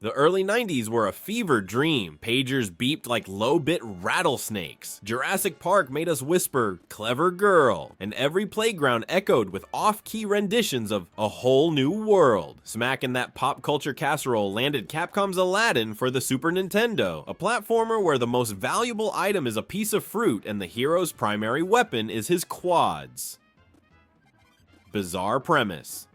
The early 90s were a fever dream. Pagers beeped like low-bit rattlesnakes. Jurassic Park made us whisper, "Clever girl," and every playground echoed with off-key renditions of "A Whole New World." Smack in that pop culture casserole landed Capcom's Aladdin for the Super Nintendo, a platformer where the most valuable item is a piece of fruit and the hero's primary weapon is his quads. Bizarre premise.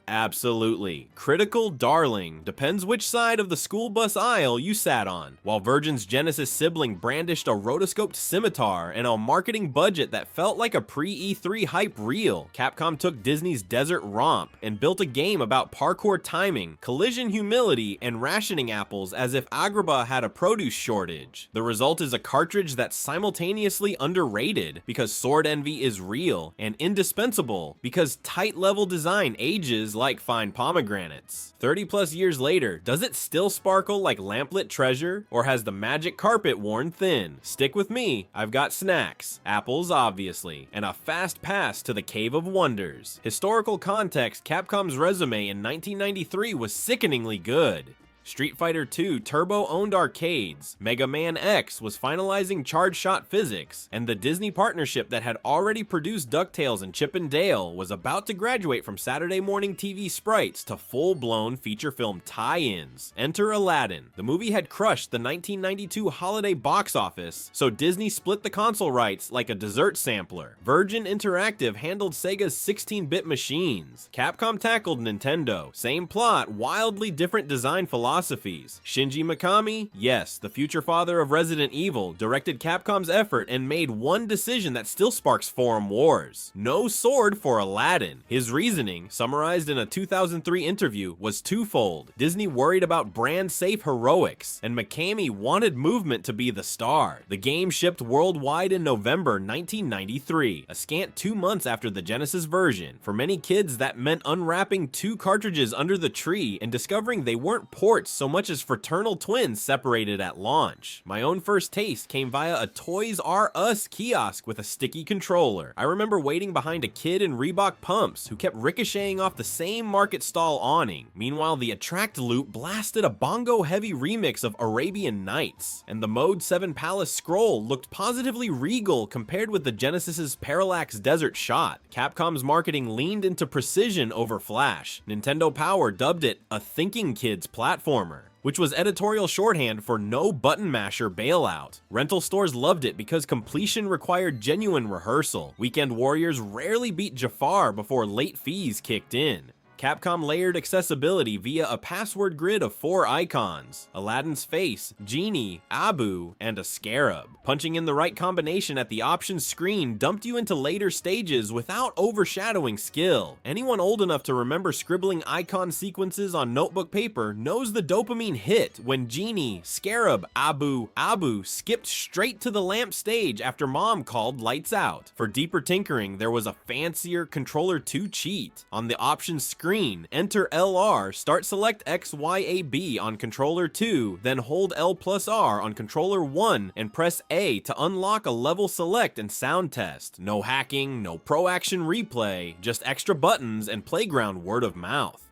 Absolutely. Critical darling. Depends which side of the school bus aisle you sat on. While Virgin's Genesis sibling brandished a rotoscoped scimitar and a marketing budget that felt like a pre-E3 hype reel, Capcom took Disney's Desert Romp and built a game about parkour timing, collision humility, and rationing apples as if Agrabah had a produce shortage. The result is a cartridge that's simultaneously underrated because sword envy is real, and indispensable because tight level design ages like fine pomegranates. 30 plus years later, does it still sparkle like lamplit treasure, or has the magic carpet worn thin? Stick with me, I've got snacks, apples obviously, and a fast pass to the Cave of Wonders. Historical context, Capcom's resume in 1993 was sickeningly good. Street Fighter II Turbo owned arcades, Mega Man X was finalizing charge shot physics, and the Disney partnership that had already produced DuckTales and Chip and Dale was about to graduate from Saturday morning TV sprites to full-blown feature film tie-ins. Enter Aladdin. The movie had crushed the 1992 holiday box office, so Disney split the console rights like a dessert sampler. Virgin Interactive handled Sega's 16-bit machines. Capcom tackled Nintendo. Same plot, wildly different design philosophies. Shinji Mikami, yes, the future father of Resident Evil, directed Capcom's effort and made one decision that still sparks forum wars. No sword for Aladdin. His reasoning, summarized in a 2003 interview, was twofold. Disney worried about brand-safe heroics, and Mikami wanted movement to be the star. The game shipped worldwide in November 1993, a scant 2 months after the Genesis version. For many kids, that meant unwrapping 2 cartridges under the tree and discovering they weren't ports so much as fraternal twins separated at launch. My own first taste came via a Toys R Us kiosk with a sticky controller. I remember waiting behind a kid in Reebok pumps who kept ricocheting off the same market stall awning. Meanwhile, the Attract loop blasted a bongo-heavy remix of Arabian Nights, and the Mode 7 Palace scroll looked positively regal compared with the Genesis's Parallax Desert Shot. Capcom's marketing leaned into precision over flash. Nintendo Power dubbed it a thinking kid's platformer, which was editorial shorthand for no button masher bailout. Rental stores loved it because completion required genuine rehearsal. Weekend warriors rarely beat Jafar before late fees kicked in. Capcom layered accessibility via a password grid of 4 icons: Aladdin's face, Genie, Abu, and a scarab. Punching in the right combination at the options screen dumped you into later stages without overshadowing skill. Anyone old enough to remember scribbling icon sequences on notebook paper knows the dopamine hit when Genie, Scarab, Abu, skipped straight to the lamp stage after mom called lights out. For deeper tinkering, there was a fancier Controller 2 cheat. On the options screen, enter LR, start select XYAB on controller 2, then hold L plus R on controller 1 and press A to unlock a level select and sound test. No hacking, no pro action replay, just extra buttons and playground word of mouth.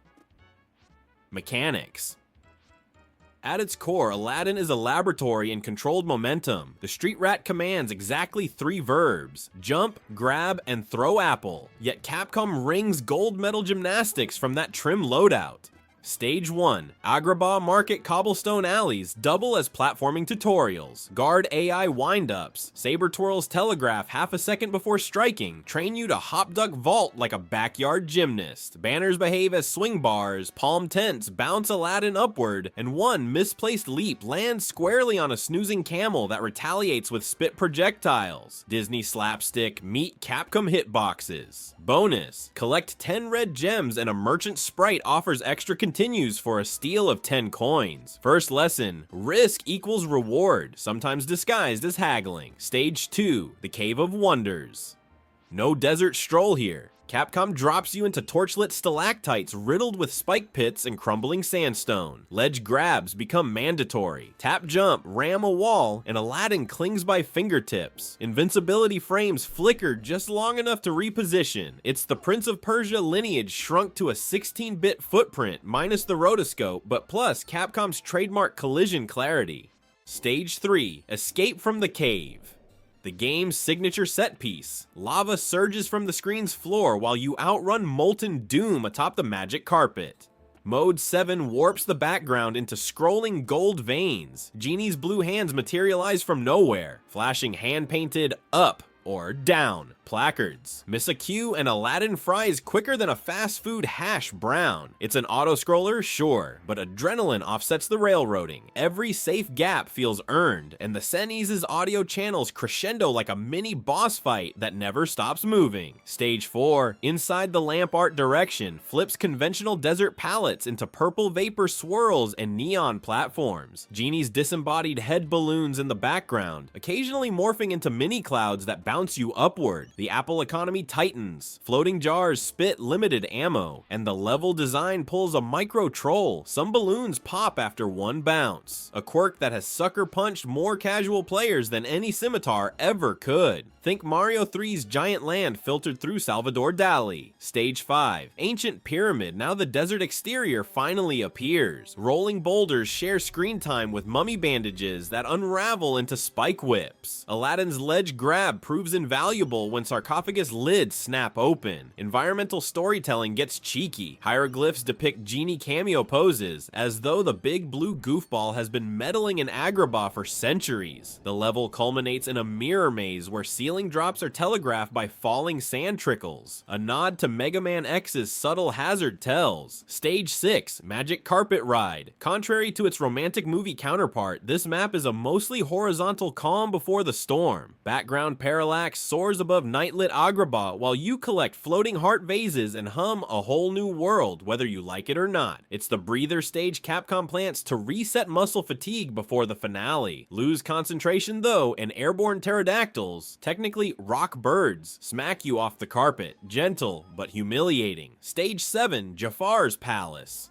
Mechanics. At its core, Aladdin is a laboratory in controlled momentum. The street rat commands exactly 3 verbs: jump, grab, and throw apple. Yet Capcom wrings gold medal gymnastics from that trim loadout. Stage 1. Agrabah Market cobblestone alleys double as platforming tutorials. Guard AI windups. Saber twirls telegraph half a second before striking, train you to hop duck vault like a backyard gymnast. Banners behave as swing bars, palm tents bounce Aladdin upward, and one misplaced leap lands squarely on a snoozing camel that retaliates with spit projectiles. Disney slapstick meet Capcom hitboxes. Bonus: collect 10 red gems and a merchant sprite offers extra continues for a steal of 10 coins. First lesson: risk equals reward, sometimes disguised as haggling. Stage 2, the Cave of Wonders. No desert stroll here. Capcom drops you into torchlit stalactites riddled with spike pits and crumbling sandstone. Ledge grabs become mandatory. Tap jump, ram a wall, and Aladdin clings by fingertips. Invincibility frames flicker just long enough to reposition. It's the Prince of Persia lineage shrunk to a 16-bit footprint minus the rotoscope, but plus Capcom's trademark collision clarity. Stage 3, Escape from the Cave. The game's signature set piece. Lava surges from the screen's floor while you outrun molten doom atop the magic carpet. Mode 7 warps the background into scrolling gold veins. Genie's blue hands materialize from nowhere, flashing hand-painted up or down placards. Miss a cue and Aladdin fries quicker than a fast food hash brown. It's an auto-scroller, sure, but adrenaline offsets the railroading. Every safe gap feels earned, and the SNES' audio channels crescendo like a mini boss fight that never stops moving. Stage 4, Inside the Lamp Art Direction, flips conventional desert palettes into purple vapor swirls and neon platforms. Genie's disembodied head balloons in the background, occasionally morphing into mini clouds that bounce you upward. The Apple economy tightens, floating jars spit limited ammo, and the level design pulls a micro troll. Some balloons pop after one bounce, a quirk that has sucker punched more casual players than any Scimitar ever could. Think Mario 3's giant land filtered through Salvador Dali. Stage 5, Ancient Pyramid, now the desert exterior finally appears. Rolling boulders share screen time with mummy bandages that unravel into spike whips. Aladdin's ledge grab proves invaluable when sarcophagus lids snap open. Environmental storytelling gets cheeky. Hieroglyphs depict genie cameo poses, as though the big blue goofball has been meddling in Agrabah for centuries. The level culminates in a mirror maze where ceiling drops are telegraphed by falling sand trickles. A nod to Mega Man X's subtle hazard tells. Stage 6, Magic Carpet Ride. Contrary to its romantic movie counterpart, this map is a mostly horizontal calm before the storm. Background parallax soars above nightlit Agrabah while you collect floating heart vases and hum A Whole New World, whether you like it or not. It's the breather stage Capcom plants to reset muscle fatigue before the finale. Lose concentration though, and airborne pterodactyls, technically rock birds, smack you off the carpet. Gentle, but humiliating. Stage 7, Jafar's Palace.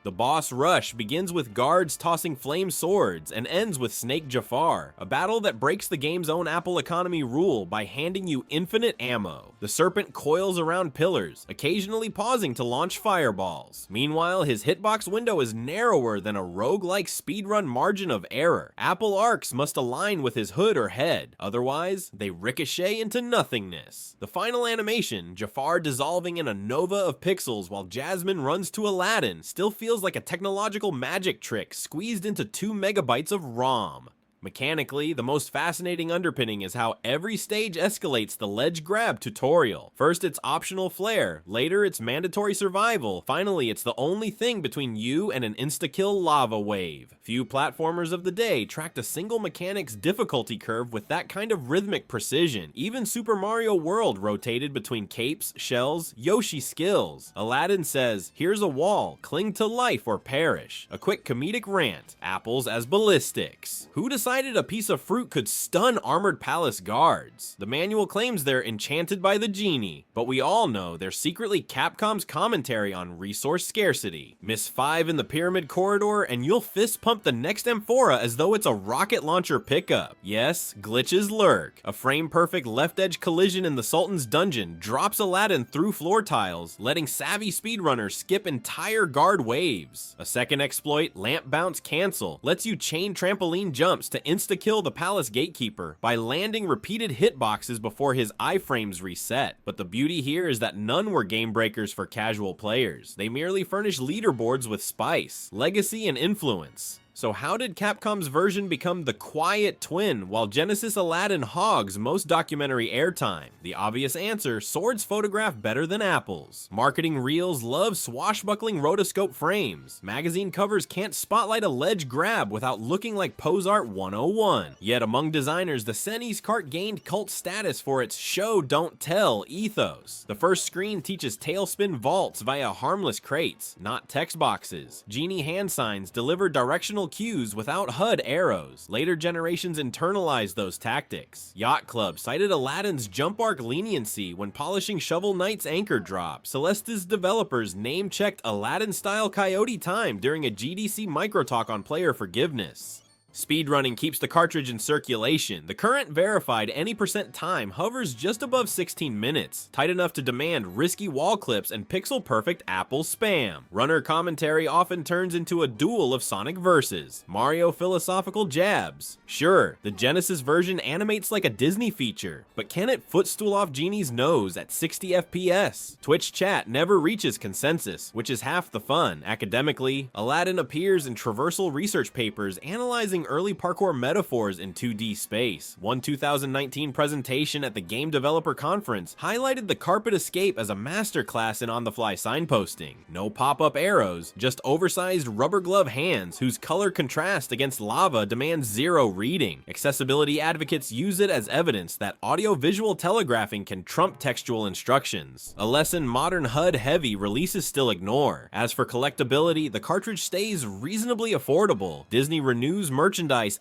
The boss rush begins with guards tossing flame swords and ends with snake-Jafar, a battle that breaks the game's own Apple economy rule by handing you infinite ammo. The serpent coils around pillars, occasionally pausing to launch fireballs. Meanwhile, his hitbox window is narrower than a roguelike speedrun margin of error. Apple arcs must align with his hood or head, otherwise they ricochet into nothingness. The final animation, Jafar dissolving in a nova of pixels while Jasmine runs to Aladdin, still feels like a technological magic trick squeezed into 2 megabytes of ROM. Mechanically, the most fascinating underpinning is how every stage escalates the ledge grab tutorial. First it's optional flare, later it's mandatory survival, finally it's the only thing between you and an insta-kill lava wave. Few platformers of the day tracked a single mechanic's difficulty curve with that kind of rhythmic precision. Even Super Mario World rotated between capes, shells, Yoshi skills. Aladdin says, "Here's a wall, cling to life or perish." A quick comedic rant, apples as ballistics. Who decided a piece of fruit could stun armored palace guards? The manual claims they're enchanted by the genie, but we all know they're secretly Capcom's commentary on resource scarcity. Miss 5 in the pyramid corridor and you'll fist pump the next amphora as though it's a rocket launcher pickup. Yes, glitches lurk. A frame-perfect left-edge collision in the Sultan's dungeon drops Aladdin through floor tiles, letting savvy speedrunners skip entire guard waves. A second exploit, lamp bounce cancel, lets you chain trampoline jumps to insta-kill the palace gatekeeper by landing repeated hitboxes before his iframes reset. But the beauty here is that none were game breakers for casual players. They merely furnish leaderboards with spice, legacy, and influence. So how did Capcom's version become the quiet twin while Genesis Aladdin hogs most documentary airtime? The obvious answer, swords photograph better than apples. Marketing reels love swashbuckling rotoscope frames. Magazine covers can't spotlight a ledge grab without looking like pose art 101. Yet among designers, the SNES cart gained cult status for its show don't tell ethos. The first screen teaches tailspin vaults via harmless crates, not text boxes. Genie hand signs deliver directional directional cues without HUD arrows. Later generations internalized those tactics. Yacht Club cited Aladdin's jump arc leniency when polishing Shovel Knight's anchor drop. Celeste's developers name-checked Aladdin-style coyote time during a GDC microtalk on player forgiveness. Speedrunning keeps the cartridge in circulation. The current verified any % time hovers just above 16 minutes, tight enough to demand risky wall clips and pixel-perfect Apple spam. Runner commentary often turns into a duel of Sonic verses. Mario philosophical jabs. Sure, the Genesis version animates like a Disney feature, but can it footstool off Genie's nose at 60 FPS? Twitch chat never reaches consensus, which is half the fun. Academically, Aladdin appears in traversal research papers analyzing early parkour metaphors in 2D space. One 2019 presentation at the Game Developer Conference highlighted the carpet escape as a masterclass in on-the-fly signposting. No pop-up arrows, just oversized rubber glove hands whose color contrast against lava demands zero reading. Accessibility advocates use it as evidence that audio-visual telegraphing can trump textual instructions, a lesson modern HUD-heavy releases still ignore. As for collectability, the cartridge stays reasonably affordable. Disney renews merchandise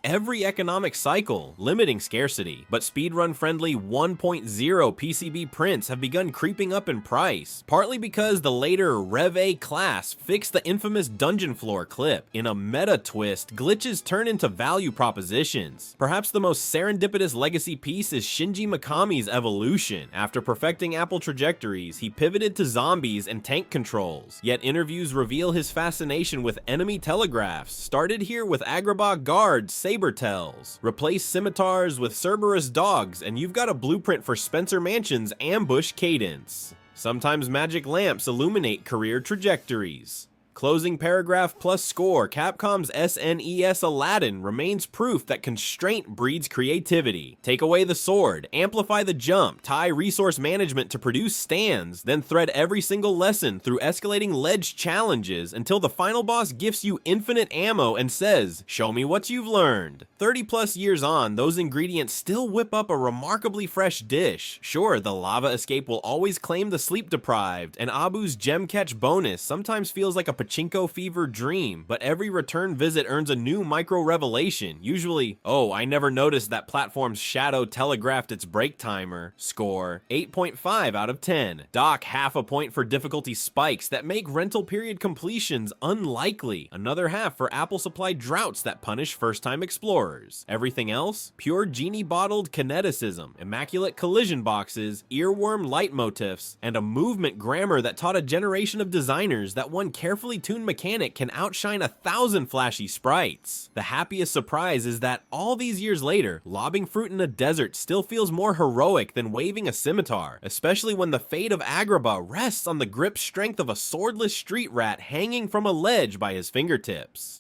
every economic cycle, limiting scarcity, but speedrun-friendly 1.0 PCB prints have begun creeping up in price, partly because the later Rev A class fixed the infamous dungeon floor clip. In a meta twist, glitches turn into value propositions. Perhaps the most serendipitous legacy piece is Shinji Mikami's evolution. After perfecting Apple trajectories, he pivoted to zombies and tank controls, yet interviews reveal his fascination with enemy telegraphs started here with Agrabah guards, saber tells. Replace scimitars with Cerberus dogs, and you've got a blueprint for Spencer Mansion's ambush cadence. Sometimes magic lamps illuminate career trajectories. Closing paragraph plus score, Capcom's SNES Aladdin remains proof that constraint breeds creativity. Take away the sword, amplify the jump, tie resource management to produce stands, then thread every single lesson through escalating ledge challenges until the final boss gifts you infinite ammo and says, "Show me what you've learned." 30 plus years on, those ingredients still whip up a remarkably fresh dish. Sure, the lava escape will always claim the sleep deprived, and Abu's gem catch bonus sometimes feels like a pachinko fever dream, but every return visit earns a new micro-revelation, usually, "Oh, I never noticed that platform's shadow telegraphed its break timer." Score, 8.5 out of 10. Dock half a point for difficulty spikes that make rental period completions unlikely. Another half for Apple Supply droughts that punish first-time explorers. Everything else? Pure genie-bottled kineticism, immaculate collision boxes, earworm leitmotifs, and a movement grammar that taught a generation of designers that one carefully tuned mechanic can outshine 1,000 flashy sprites. The happiest surprise is that all these years later, lobbing fruit in a desert still feels more heroic than waving a scimitar, especially when the fate of Agrabah rests on the grip strength of a swordless street rat hanging from a ledge by his fingertips.